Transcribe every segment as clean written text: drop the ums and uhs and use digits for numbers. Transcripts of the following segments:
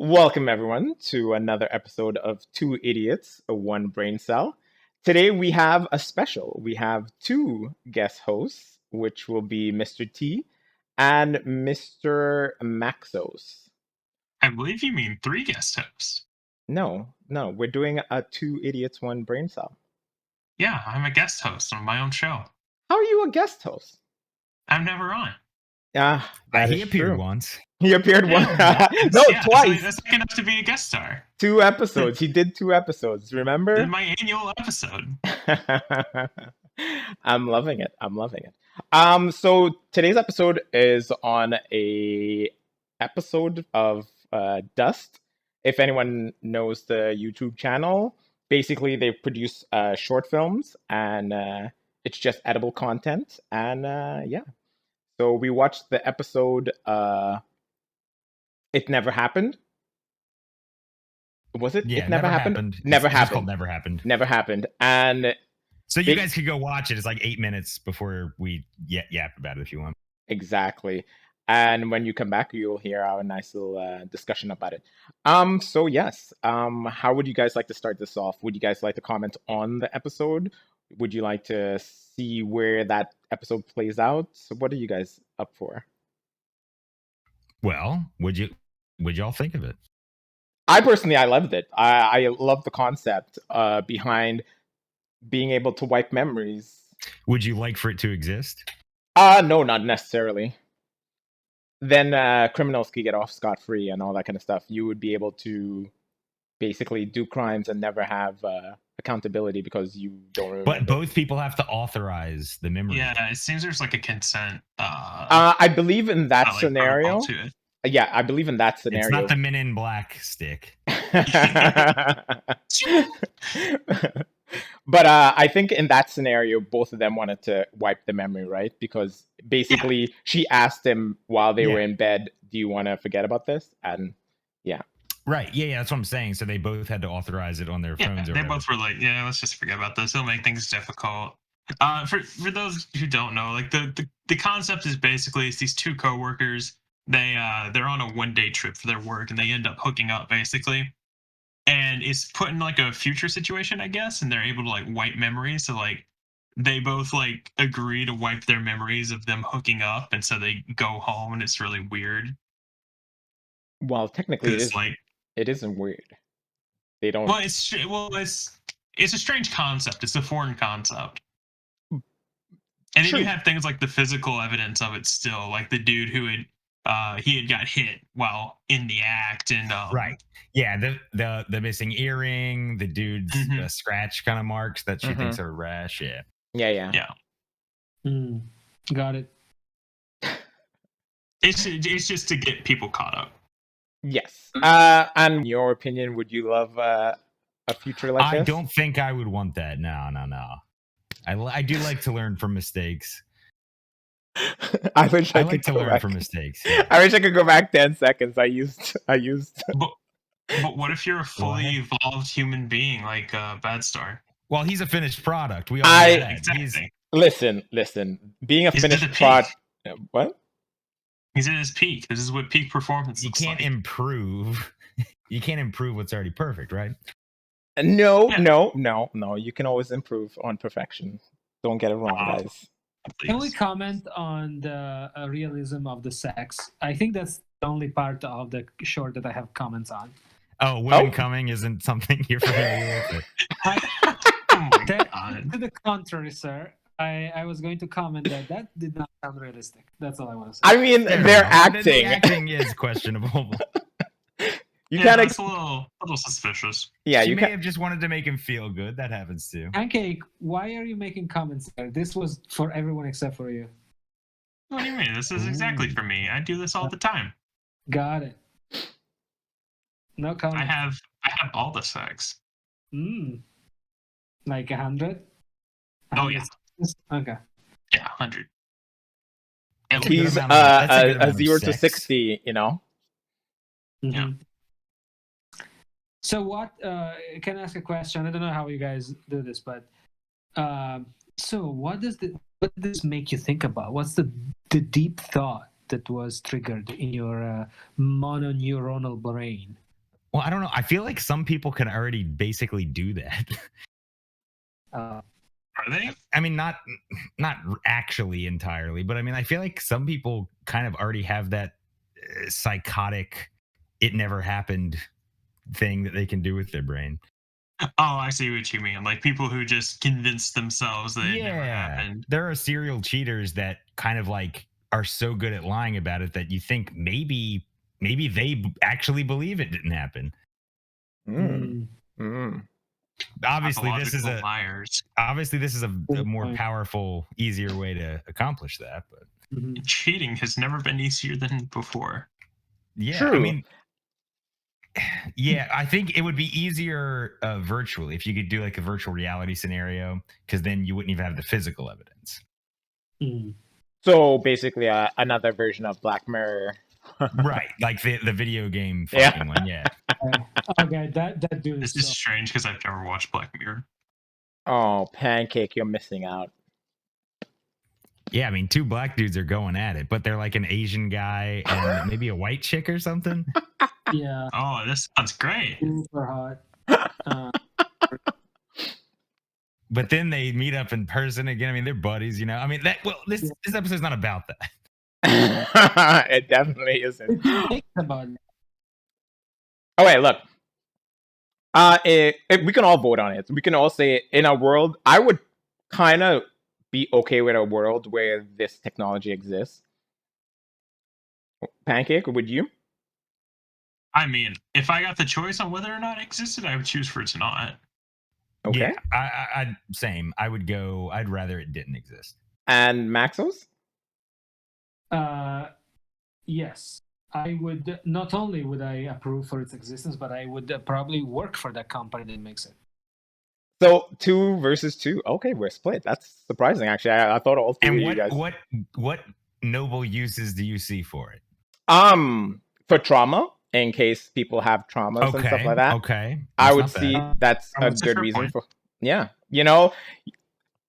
Welcome, everyone, to another episode of Two Idiots, One Brain Cell. Today we have a special. We have two guest hosts, which will be Mr. T and Mr. Maxos. I believe you mean three guest hosts. No, we're doing a Two Idiots, One Brain Cell. Yeah, I'm a guest host on my own show. How are you a guest host? I'm never on. That he is appeared true. once. He appeared Yeah, once. No, twice. That's like enough to be a guest star. 2 episodes. He did 2 episodes. This Remember? is my annual episode. I'm loving it. So today's episode is on a episode of Dust. If anyone knows the YouTube channel, basically they produce short films and it's just edible content. And yeah, so we watched the episode. It Never Happened. Was it? Yeah, It Never Happened. It's Never just happened. called Never Happened. Never happened. And So you guys could go watch it. It's like 8 minutes before we yap about it if you want. exactly. And when you come back, you'll hear our nice little discussion about it. So yes. How would you guys like to start this off? Would you guys like to comment on the episode? Would you like to see where that episode plays out? So what are you guys up for? Well, would y'all think of it? I personally, I loved it. I love the concept behind being able to wipe memories. Would you like for it to exist? No, not necessarily. Then criminals could get off scot-free and all that kind of stuff. You would be able to basically do crimes and never have accountability because you don't remember. But both people have to authorize the memory. Yeah, it seems there's like a consent. I believe in that scenario. To it. Yeah, I believe in that scenario. It's not the Men in Black stick. But I think in that scenario, both of them wanted to wipe the memory, right? Because basically she asked him while they were in bed, do you want to forget about this? And yeah. Right. Yeah, that's what I'm saying. So they both had to authorize it on their phones. They both were like, yeah, let's just forget about this. It'll make things difficult. For those who don't know, like the concept is basically it's these two coworkers. They're on a 1-day trip for their work and they end up hooking up basically. And it's put in like a future situation, I guess, and they're able to like wipe memories. So like they both like agree to wipe their memories of them hooking up, and so they go home, and it's really weird. Well, technically, it isn't weird. They don't. Well, it's a strange concept. It's a foreign concept. And then you have things like the physical evidence of it still, like the dude who had got hit while in the act, and right. Yeah, the missing earring, the dude's scratch kind of marks that she thinks are rash. Yeah. Got it. It's just to get people caught up. Yes. And in your opinion, would you love a future like this? I don't think I would want that. No. I do like to learn from mistakes. I wish I like could to learn from mistakes. Yeah. I wish I could go back 10 seconds. I used. But what if you're a fully evolved human being like Bad Star? Well, he's a finished product. We all know that. Exactly. Listen. Being a finished product. What? He's at his peak. This is what peak performance looks like. You can't improve. You can't improve what's already perfect, right? No. You can always improve on perfection. Don't get it wrong, guys. Please. Can we comment on the realism of the sex? I think that's the only part of the short that I have comments on. Oh, women coming isn't something you're familiar with. To the contrary, sir. I was going to comment that did not sound realistic. That's all I want to say. I mean, they're acting. The acting is questionable. That's a little suspicious. Yeah, you may have just wanted to make him feel good. That happens too. Pancake, why are you making comments there? This was for everyone except for you. What do you mean? This is exactly for me. I do this all the time. Got it. No comment. I have all the sex. Like 100? Oh yeah. Okay. Yeah, 100. He's a 0 to 60, you know. Yeah. So what? Can I ask a question? I don't know how you guys do this, but so what does this make you think about? What's the deep thought that was triggered in your mononeuronal brain Well, I don't know. I feel like some people can already basically do that. Uh, Are they? I mean, not actually entirely, but I mean, I feel like some people kind of already have that psychotic, it never happened thing that they can do with their brain. Oh, I see what you mean. Like people who just convince themselves that it never happened. There are serial cheaters that kind of like are so good at lying about it that you think maybe they actually believe it didn't happen. Mm. Mm. Obviously, this is liars. a more powerful, easier way to accomplish that. But cheating has never been easier than before. Yeah, True. I mean, yeah, I think it would be easier virtually if you could do like a virtual reality scenario, because then you wouldn't even have the physical evidence. So basically, another version of Black Mirror. Right, like the video game fucking one. Yeah. Okay, that dude. This is strange because I've never watched Black Mirror. Oh, Pancake, you're missing out. Yeah, I mean, two black dudes are going at it, but they're like an Asian guy and maybe a white chick or something. Yeah. Oh, this sounds great. Super hot. But then they meet up in person again. I mean, they're buddies, you know. I mean, this episode's not about that. It definitely isn't. It's about it. Oh wait, look. We can all vote on it. We can all say, in a world, I would kind of be okay with a world where this technology exists. Pancake, would you? I mean, if I got the choice on whether or not it existed, I would choose for it to not. Okay. Yeah, I same. I'd rather it didn't exist. And Maxos? Yes. I would, not only would I approve for its existence, but I would probably work for that company that makes it. So 2 versus 2. Okay, we're split. That's surprising, actually. I thought all three of you guys. What noble uses do you see for it? For trauma, in case people have traumas and stuff like that. Okay. I would see that's a That's a good fair reason point. for. Yeah, you know,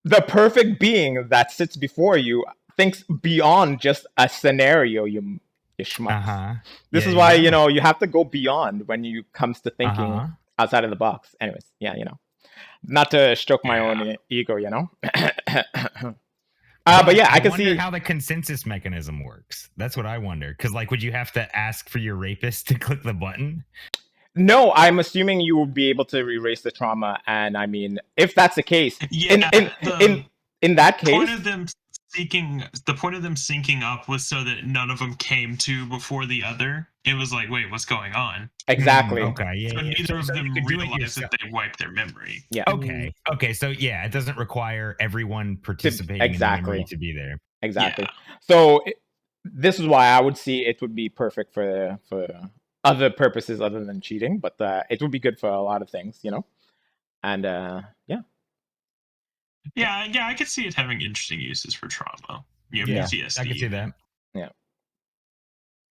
the perfect being that sits before you thinks beyond just a scenario. You schmucks. This is why you have to go beyond when you comes to thinking outside of the box. Anyways, yeah, not to stroke my own ego, but yeah, I can see how the consensus mechanism works. That's what I wonder. Because would you have to ask for your rapist to click the button? No, I'm assuming you will be able to erase the trauma, and I mean, if that's the case, in that case, the point of them syncing up was so that none of them came to before the other. It was like, wait, what's going on? Exactly. Okay, yeah. So neither of them you could realized that they wiped their memory. Yeah. Okay. So yeah, it doesn't require everyone participating in the memory to be there. Exactly. Yeah. So this is why I would see it would be perfect for other purposes other than cheating, but it would be good for a lot of things, And yeah. Yeah, I could see it having interesting uses for trauma. PTSD. I can see that. Yeah.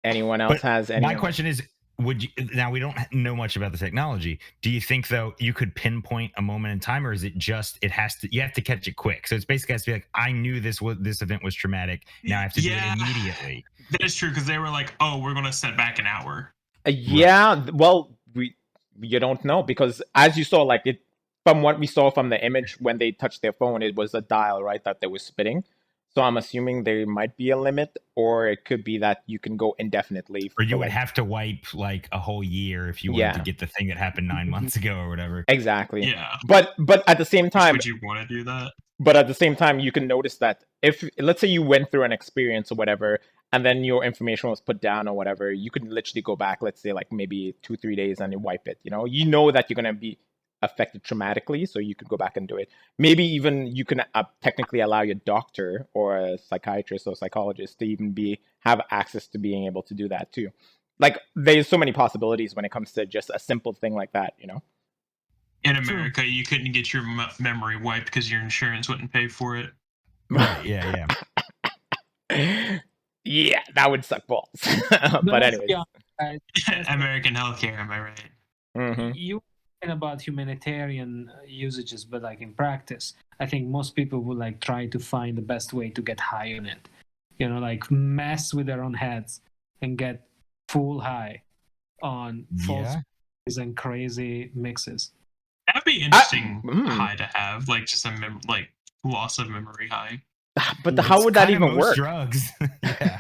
Anyone else has any? My question is, would you? Now we don't know much about the technology. Do you think though you could pinpoint a moment in time, or is it just you have to catch it quick? So it's basically has to be like, I knew this event was traumatic. Now I have to do it immediately. That is true because they were like, oh, we're gonna set back an hour. Yeah. Well, you don't know because as you saw, from what we saw from the image when they touched their phone, it was a dial, right, that they were spinning. So I'm assuming there might be a limit, or it could be that you can go indefinitely. Or you would have to wipe a whole year if you wanted to get the thing that happened 9 months ago or whatever. Exactly. Yeah. But at the same time, would you want to do that? But at the same time, you can notice that if, let's say, you went through an experience or whatever, and then your information was put down or whatever, you could literally go back, let's say, maybe 2-3 days, and you wipe it. You know that you're gonna be affected traumatically, so you could go back and do it. Maybe even you can technically allow your doctor or a psychiatrist or psychologist to even have access to being able to do that too. There's so many possibilities when it comes to just a simple thing like that, In America, you couldn't get your memory wiped because your insurance wouldn't pay for it. Right, yeah. Yeah, that would suck balls. But anyways. American healthcare, am I right? Mm-hmm. You about humanitarian usages, but in practice, I think most people would try to find the best way to get high on it. Mess with their own heads and get full high on false and crazy mixes. That'd be interesting mm. high to have, like just a like loss of memory high. But how would that Kinda even most work? Drugs. Yeah.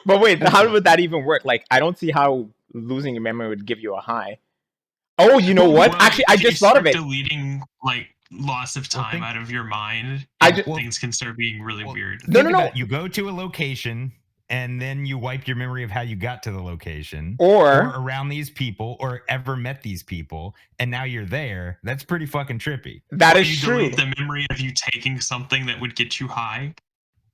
But wait, how would that even work? Like, I don't see how losing your memory would give you a high. Oh, you know what? Well, Actually, I if you just thought of start it. deleting like loss of Well, time think- out of your mind, I and ju- Well, things can start being really well, weird. No, Think no, about no. it. You go to a location and then you wipe your memory of how you got to the location Or around these people or ever met these people, and now you're there. That's pretty fucking trippy. that Or is you true. delete the memory of you taking something that would get you high.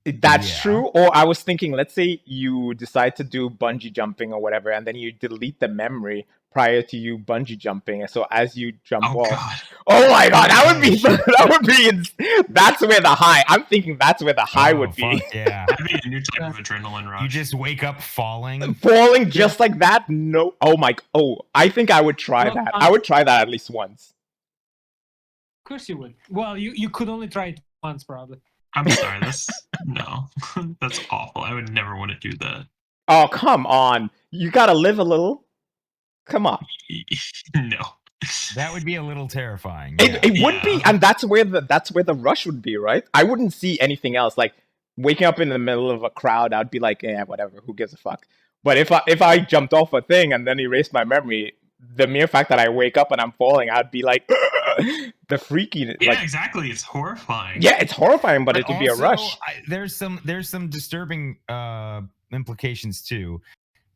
That's Yeah. true. Or I was thinking, let's say you decide to do bungee jumping or whatever, and then you delete the memory prior to you bungee jumping. So as you jump Oh off, god. oh my god, that would Oh, be shit. that would be. That's where the high. I'm thinking that's where the high Oh, would be. fuck, yeah. That'd be a new type of adrenaline rush. You just wake up falling. Falling just like that. No. Oh my. Oh, I think I would try Well, that. I would try that at least once. Of course you would. Well, you could only try it once, probably. I'm sorry, no. That's awful. I would never want to do that. Oh come on! You gotta live a little. Come on. No. That would be a little terrifying. It would be, Yeah. and that's where the rush would be, right? I wouldn't see anything else. Like waking up in the middle of a crowd, I'd be like, yeah, whatever. Who gives a fuck? But if I jumped off a thing and then erased my memory, the mere fact that I wake up and I'm falling, I'd be like, the freaky. Yeah, Like, exactly. It's horrifying. yeah, it's horrifying, but it would be a also, rush. There's some disturbing implications too,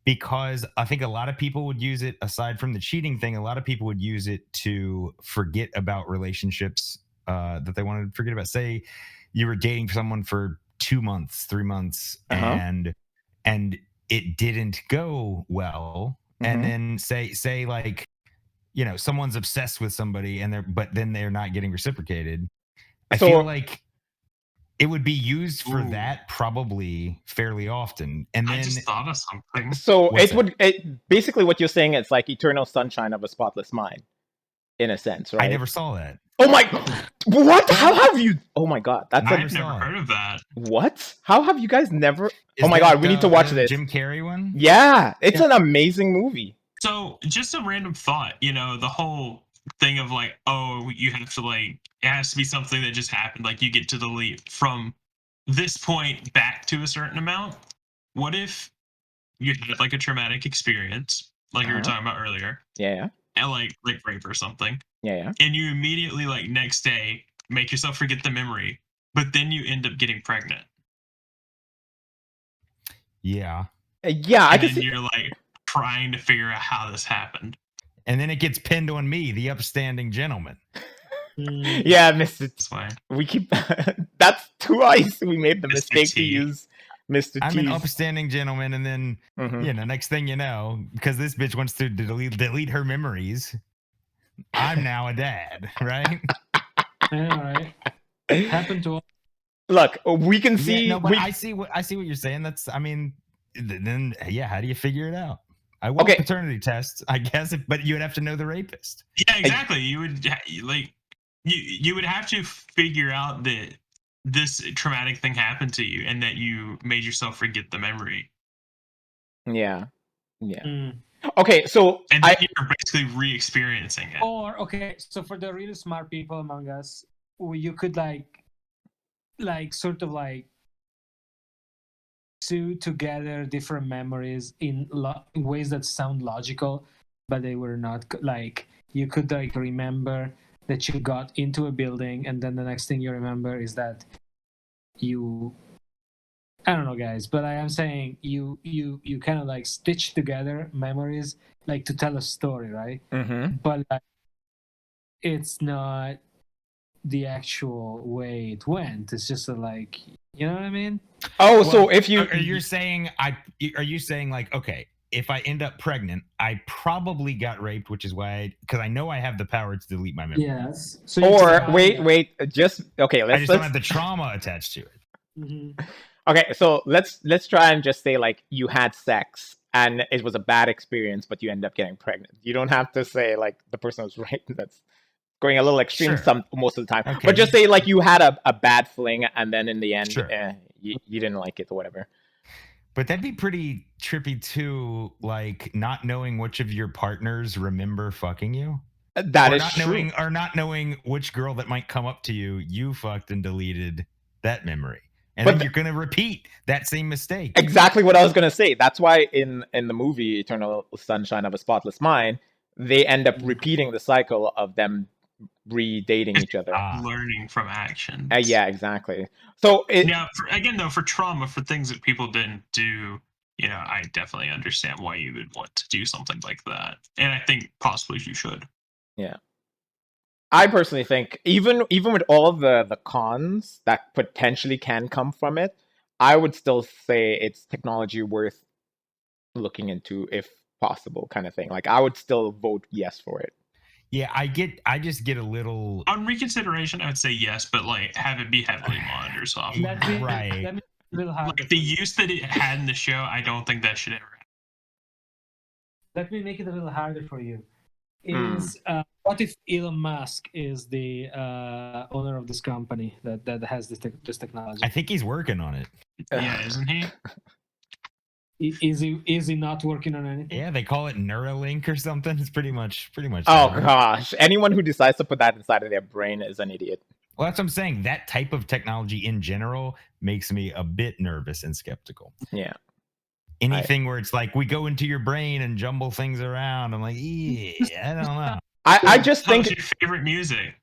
because I think a lot of people would use it, aside from the cheating thing, a lot of people would use it to forget about relationships that they wanted to forget about. Say you were dating someone for 2 months, 3 months, and it didn't go well, and then say like, you know, someone's obsessed with somebody but then they're not getting reciprocated. I feel like it would be used for that probably fairly often. And then I just thought of something. So What's basically what you're saying is like eternal sunshine of a spotless mind, in a sense, right? I never saw that. Oh my! What? How have you? Oh my god! That's I've saw never it. heard of that. what? How have you guys never? Is Oh my that god! We need to watch the this. Jim Carrey one. Yeah, it's an amazing movie. So, just a random thought, you know, the whole thing of like, oh, you have to like, it has to be something that just happened. Like, you get to delete from this point back to a certain amount. What if you had like a traumatic experience, like you were talking about earlier, Yeah, and like rape or something, yeah. and you immediately like next day make yourself forget the memory, but then you end up getting pregnant, Yeah. Yeah, I and can then see. you're like trying to figure out how this happened. And then it gets pinned on me, the upstanding gentleman. Yeah, Mr. That's why. We keep. That's twice we made the Mr. mistake to T. use Mr. I'm T. an upstanding gentleman, and then you know, next thing you know, because this bitch wants to delete her memories, I'm now a dad, right? Yeah, all right. Happened to all. Look, we can see. Yeah, no, but we, I see what you're saying. That's, I mean, then yeah, how do you figure it out? I will Okay. paternity tests, I guess, but you would have to know the rapist. Yeah, exactly. You would like you would have to figure out that this traumatic thing happened to you and that you made yourself forget the memory. yeah. Mm. Okay, so And then you're basically re-experiencing it. Or okay, so for the really smart people among us, you could like sort of like sew together different memories in ways that sound logical, but they were not. Like you could like remember that you got into a building, and then the next thing you remember is that you. I don't know, guys, but I am saying you kind of like stitch together memories like to tell a story, right? But like, it's not the actual way it went. It's just like, you know what I mean? Oh, Well, so if you are you saying are you saying like, okay, if I end up pregnant, I probably got raped, which is why because I know I have the power to delete my memory. Yes. So or wait, just okay. I just don't have the trauma attached to it. Mm-hmm. Okay, so let's try and just say like you had sex and it was a bad experience, but you end up getting pregnant. You don't have to say like the person was right. That's going a little extreme Sure. most of the time. Okay. But just say like you had a bad fling and then in the end Sure. you didn't like it or whatever. But that'd be pretty trippy too, like not knowing which of your partners remember fucking you. That is not true. not knowing which girl that might come up to you fucked and deleted that memory. And But then you're gonna repeat that same mistake. Exactly what I was gonna say. That's why in the movie Eternal Sunshine of a Spotless Mind, they end up repeating the cycle of them re-dating each other. Learning from actions. Yeah, exactly. So for trauma, for things that people didn't do, I definitely understand why you would want to do something like that, and I think possibly you should. Yeah, I personally think even with all of the cons that potentially can come from it, I would still say it's technology worth looking into if possible, kind of thing. Like I would still vote yes for it. Yeah, I just get a little on reconsideration. I would say yes, but like have it be heavily monitored. So right. That makes it a little hard. Like the use that it had in the show, I don't think that should ever happen. Let me make it a little harder for you. What if Elon Musk is the owner of this company that has this technology? I think he's working on it. Yeah, isn't he? Is he not working on anything? Yeah, they call it Neuralink or something. It's pretty much. Oh gosh, anyone who decides to put that inside of their brain is an idiot. Well, that's what I'm saying. That type of technology in general makes me a bit nervous and skeptical. Yeah. Anything where it's like we go into your brain and jumble things around. I'm like, I don't know. I just think your favorite music.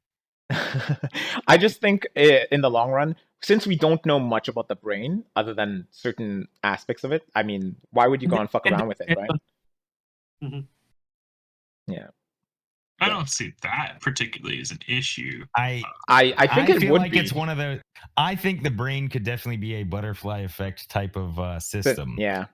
I just think in the long run, since we don't know much about the brain other than certain aspects of it, I mean, why would you go and fuck around with it, right? Mm-hmm. Yeah. I don't see that particularly as an issue. I think it would like be. It's one of the. I think the brain could definitely be a butterfly effect type of system. Yeah.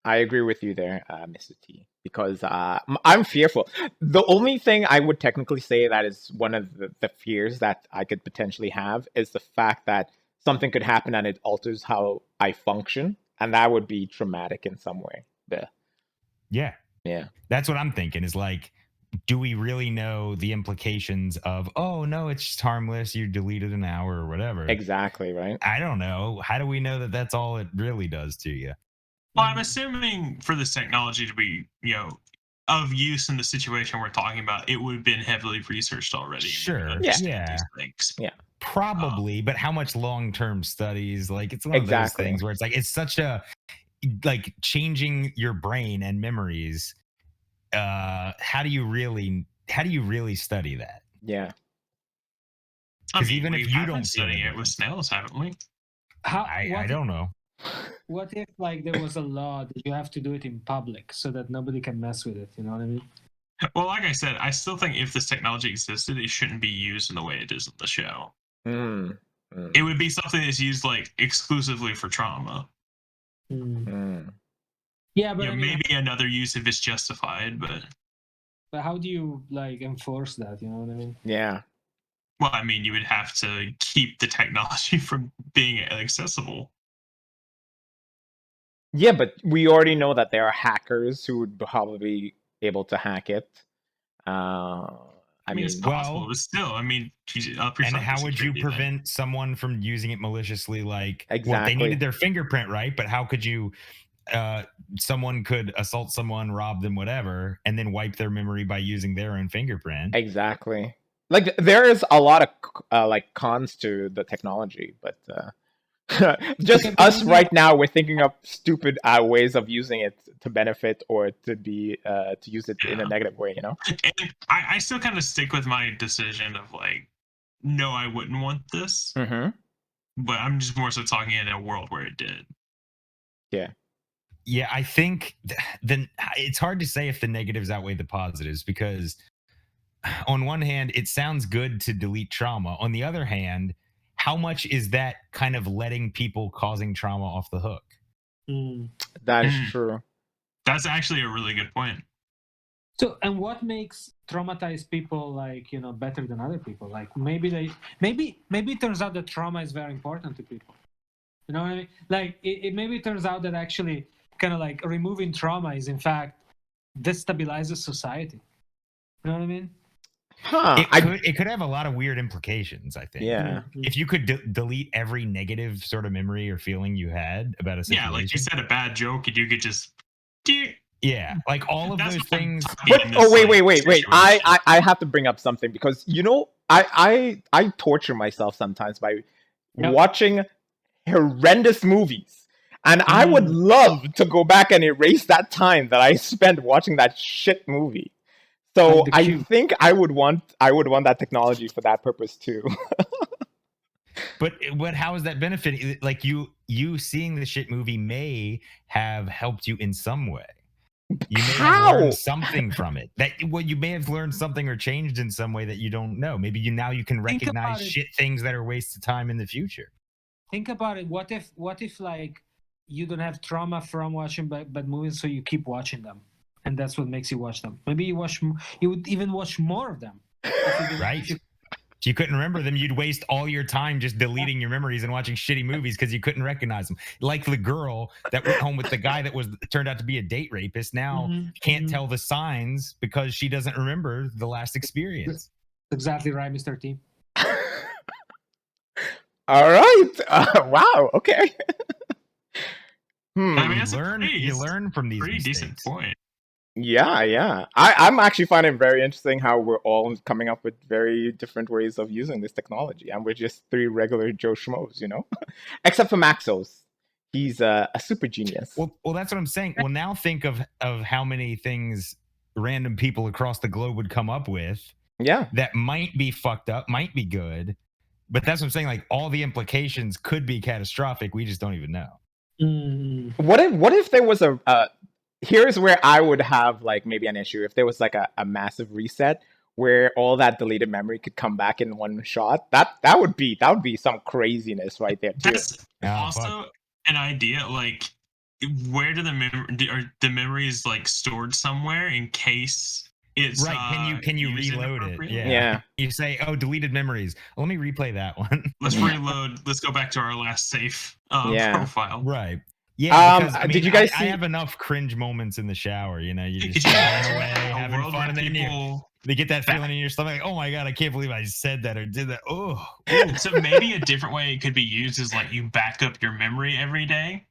I agree with you there, Mr. T, because I'm fearful. The only thing I would technically say that is one of the fears that I could potentially have is the fact that something could happen and it alters how I function, and that would be traumatic in some way. Yeah. That's what I'm thinking is like, do we really know the implications of, oh, no, it's just harmless, you deleted an hour or whatever? Exactly, right? I don't know. How do we know that that's all it really does to you? Well, I'm assuming for this technology to be, of use in the situation we're talking about, it would have been heavily researched already. Sure. Yeah. Probably, but how much long-term studies? Like, it's one of those things where it's like, it's such a, like, changing your brain and memories. How do you really study that? Yeah. Because even if you don't study it with snails, haven't we? I don't know. What if like there was a law that you have to do it in public so that nobody can mess with it? You know what I mean? Well, like I said, I still think if this technology existed, it shouldn't be used in the way it is in the show. It would be something that's used like exclusively for trauma. Yeah, but maybe another use if it's justified, but how do you like enforce that? You know what I mean? Yeah. Well, I mean, you would have to keep the technology from being accessible. Yeah, but we already know that there are hackers who would probably be able to hack it. I mean, it's possible, but still, I mean, and how would you prevent someone from using it maliciously? Like, well, they needed their fingerprint, right? But how could you? Someone could assault someone, rob them, whatever, and then wipe their memory by using their own fingerprint. Exactly. Like, there is a lot of like cons to the technology, but just us right now, we're thinking of stupid ways of using it to benefit or to be to use it in a negative way, you know? And I still kind of stick with my decision of like, no, I wouldn't want this. But I'm just more so talking in a world where it did. Yeah, I think then it's hard to say if the negatives outweigh the positives, because on one hand, it sounds good to delete trauma. On the other hand, how much is that kind of letting people causing trauma off the hook? That is true. That's actually a really good point. So, and what makes traumatized people like, better than other people? Like maybe it turns out that trauma is very important to people. You know what I mean? Like it maybe it turns out that actually kind of like removing trauma is in fact destabilizes society. You know what I mean? Huh. It could have a lot of weird implications, I think. Yeah. If you could delete every negative sort of memory or feeling you had about a situation. Yeah, like you said, a bad joke, and you could just. Yeah, like all of That's those what I'm things. talking But in this, wait. situation. I have to bring up something because I torture myself sometimes by watching horrendous movies. And I would love to go back and erase that time that I spent watching that shit movie. So Like the I cube. think I would want that technology for that purpose too. But how is that benefiting? Like you seeing the shit movie may have helped you in some way. You may have How? learned something from it. You may have learned something or changed in some way that you don't know. Maybe you can Think about recognize it. shit things that are waste of time in the future. Think about it. What if like you don't have trauma from watching bad movies, so you keep watching them, and that's what makes you watch them. Maybe you would even watch more of them. Right. If you couldn't remember them, you'd waste all your time just deleting your memories and watching shitty movies because you couldn't recognize them. Like the girl that went home with the guy that turned out to be a date rapist now can't tell the signs because she doesn't remember the last experience. Exactly right, Mr. T. All right. Wow. Okay. I mean, that's You learn from these pretty mistakes. decent point. Yeah. I'm actually finding it very interesting how we're all coming up with very different ways of using this technology, and we're just three regular Joe Schmoes, except for Maxos. He's a super genius. Well, that's what I'm saying. Well, now think of how many things random people across the globe would come up with. Yeah. That might be fucked up, might be good, but that's what I'm saying. Like all the implications could be catastrophic. We just don't even know. What if there was here's where I would have like maybe an issue if there was like a massive reset where all that deleted memory could come back in one shot. That would be some craziness right there too. That's also an idea. Like, where do the memories like stored somewhere in case it's right? Can you reload it? Yeah. You say, oh, deleted memories. Let me replay that one. Let's reload. Let's go back to our last safe profile. Right. Yeah, because did you guys see? I have enough cringe moments in the shower. You just run away, having fun, and then they get that feeling in your stomach. Like, oh my god, I can't believe I said that or did that. Oh. So maybe a different way it could be used is like you back up your memory every day.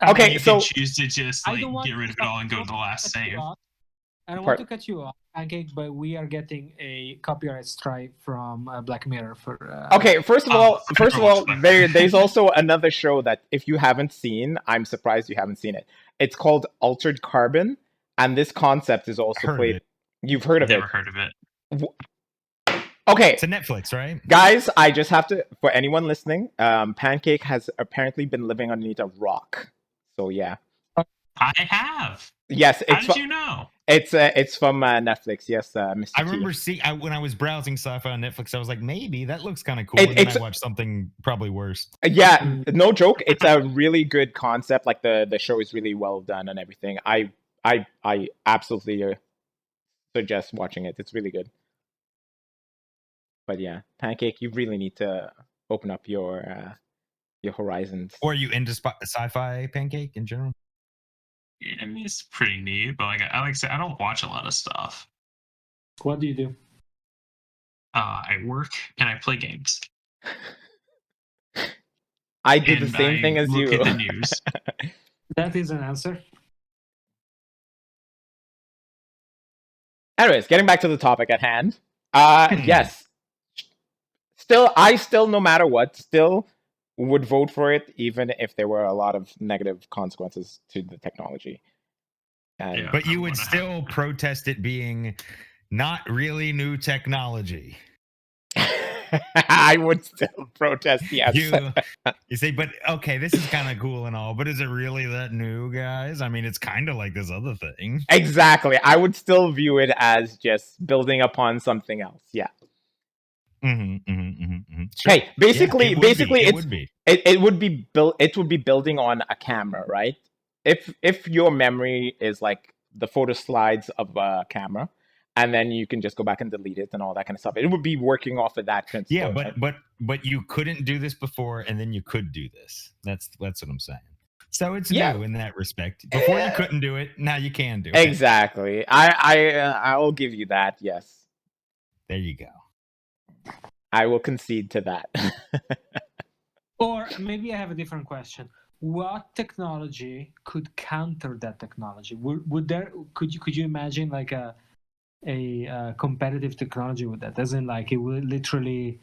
Okay, you so can choose to just like get rid of it all and go to the last save. I don't want to cut you off, Pancake, but we are getting a copyright strike from Black Mirror for. Okay, first of all, there's also another show that if you haven't seen, I'm surprised you haven't seen it. It's called Altered Carbon, and this concept is also played. You've heard of it? Never heard of it. Okay, it's a Netflix, right? Guys, I just have to. For anyone listening, Pancake has apparently been living underneath a rock. So yeah. I have. Yes. How did you know? It's from Netflix. Yes, Mr. I remember when I was browsing sci-fi on Netflix, I was like, maybe that looks kind of cool. And then I watched something probably worse. Yeah, no joke. It's a really good concept. Like the show is really well done and everything. I absolutely suggest watching it. It's really good. But yeah, Pancake, you really need to open up your horizons. Or are you into sci-fi, Pancake, in general? Yeah, I mean, it's pretty neat, but like I say, I don't watch a lot of stuff. What do you do? I work and I play games. I do the same thing as you. Look at the news. That is an answer. Anyways, getting back to the topic at hand. Yes. I still, no matter what, would vote for it, even if there were a lot of negative consequences to the technology. But you would still protest it being not really new technology. I would still protest, yes. You say, but okay, this is kind of cool and all, but is it really that new, guys? I mean, it's kind of like this other thing. Exactly. I would still view it as just building upon something else. Yeah. Sure. Hey, basically, it would be building on a camera, right? If your memory is like the photo slides of a camera, and then you can just go back and delete it and all that kind of stuff. It would be working off of that principle. Yeah, but you couldn't do this before, and then you could do this. That's what I'm saying. So it's new in that respect. Before you couldn't do it, now you can do it. Exactly. I'll give you that. Yes. There you go. I will concede to that. Or maybe I have a different question. What technology could counter that technology? Would there could you imagine like a competitive technology with that? As in, like, it would literally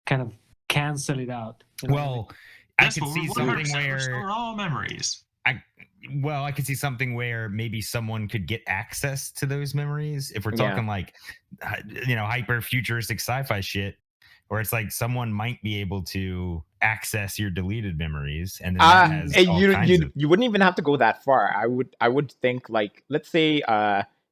kind of cancel it out. You know what I mean? Well, I Yes, could but see we're something 100% where restore all memories. I could see something where maybe someone could get access to those memories. If we're talking like, hyper futuristic sci-fi shit, where it's like someone might be able to access your deleted memories, and then that has all kinds of. You wouldn't even have to go that far. I would think, like, let's say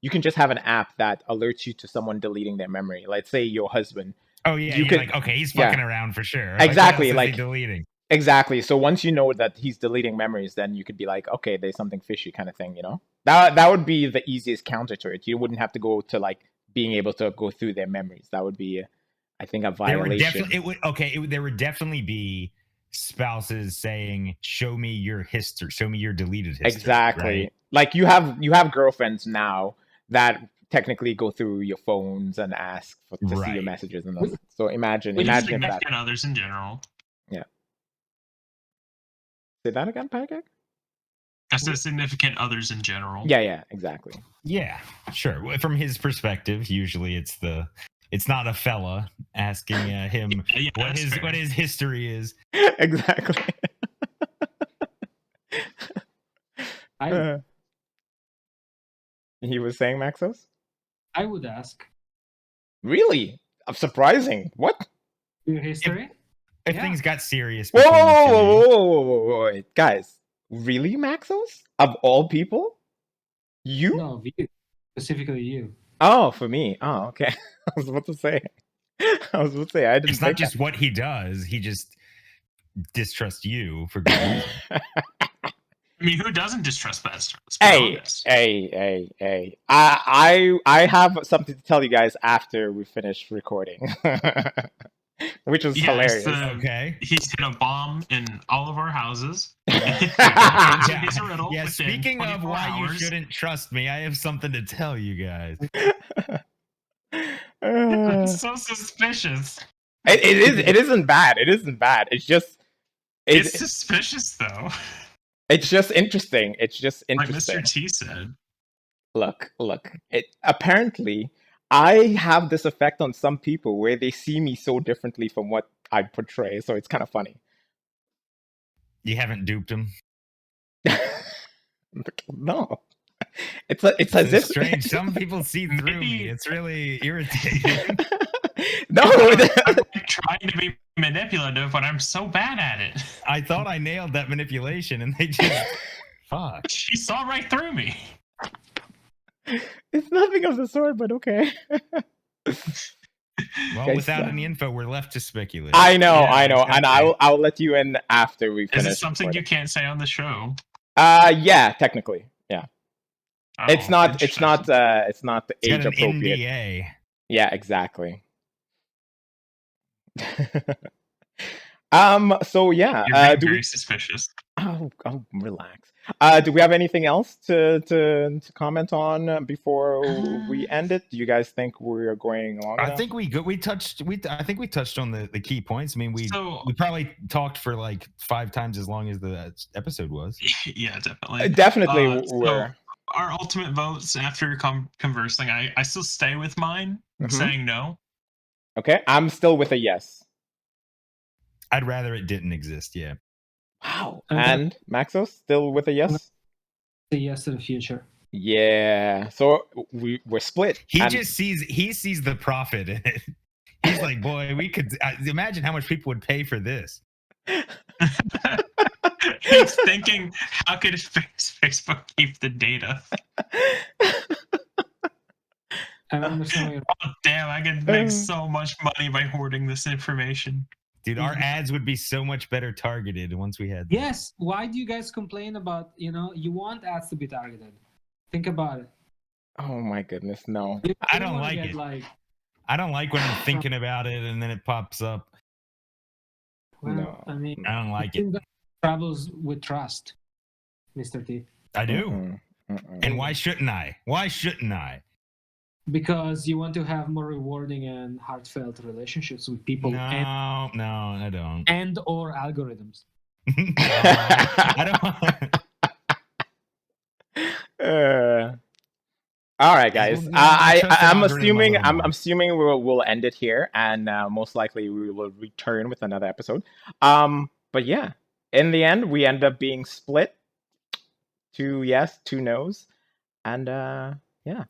you can just have an app that alerts you to someone deleting their memory. Let's say your husband. Oh yeah, you you're could, like, okay, he's fucking around for sure. Exactly, like, what else is he deleting. Exactly. So once you know that he's deleting memories, then you could be like, okay, there's something fishy, kind of thing. That would be the easiest counter to it. You wouldn't have to go to like being able to go through their memories. That would be, I think, a violation. There would definitely be spouses saying, "Show me your history. Show me your deleted history." Exactly. Right? Like you have girlfriends now that technically go through your phones and ask to see your messages and all. So imagine that. Significant others in general. Yeah. Say that again, Pancake? I said significant others in general. Yeah, exactly. Yeah, sure. From his perspective, usually it's not a fella asking him what his history is. Exactly. He was saying, Maxos? I would ask. Really? Surprising. What? Your history? If things got serious. Whoa, guys. Really, Maxos? Of all people? You? No, you. Specifically you. Oh, for me. Oh, okay. I was about to say. I didn't. It's not just what he does. He just distrusts you for good reason. I mean, who doesn't distrust that? Hey. I have something to tell you guys after we finish recording. Which was hilarious. Okay. He's hit a bomb in all of our houses. Speaking of why you shouldn't trust me, I have something to tell you guys. It's so suspicious. It isn't bad. It's just it's suspicious though. It's just interesting. Like Mr. T said. Look. Apparently, I have this effect on some people where they see me so differently from what I portray. So it's kind of funny. You haven't duped him? No. It's as if strange. Some people see through me. It's really irritating. No, I'm trying to be manipulative, but I'm so bad at it. I thought I nailed that manipulation, and they just fuck. She saw right through me. It's nothing of the sort, but okay. Well, without any info, we're left to speculate. I know, and I'll let you in after we finish. Is it something you can't say on the show? Yeah, technically, yeah. Oh, it's not the age appropriate. NDA. Yeah, exactly. So yeah, you're very suspicious. Oh, relax. Do we have anything else to comment on before we end it? Do you guys think we're going along? I think we touched on the key points. I mean, we probably talked for like 5 times as long as the episode was. Yeah, definitely. Definitely. So our ultimate votes after conversing, I still stay with mine, saying no. Okay, I'm still with a yes. I'd rather it didn't exist. Yeah. Wow. And Maxos still with a yes? Say yes to the future. Yeah. So we're split. He sees the profit in it. He's like, boy, we could imagine how much people would pay for this. He's thinking, how could Facebook keep the data? I don't understand. Oh, damn, I could make so much money by hoarding this information. Dude, our ads would be so much better targeted once we had. Yes. Why do you guys complain about, you want ads to be targeted? Think about it. Oh my goodness, no. I don't like it. I don't like when I'm thinking about it and then it pops up. Well, no. I mean, I don't like it. Travels with trust, Mr. T. I do. And why shouldn't I? Because you want to have more rewarding and heartfelt relationships with people No, I don't. and or algorithms. No, I don't. All right, guys. No, I trust the I'm algorithm a assuming little more. assuming we'll end it here, and most likely we will return with another episode. But yeah, in the end, we end up being split. 2 yes, 2 no's, and yeah.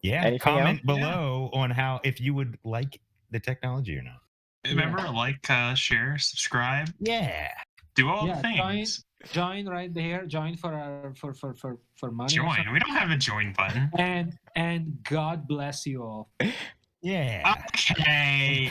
Yeah, Anything comment else? below on how if you would like the technology or not. Remember, like, share, subscribe, Yeah. do all the Yeah, things. join right there. Join for our for money. or Join. something. We don't have a join button. And God bless you all. Yeah. Okay.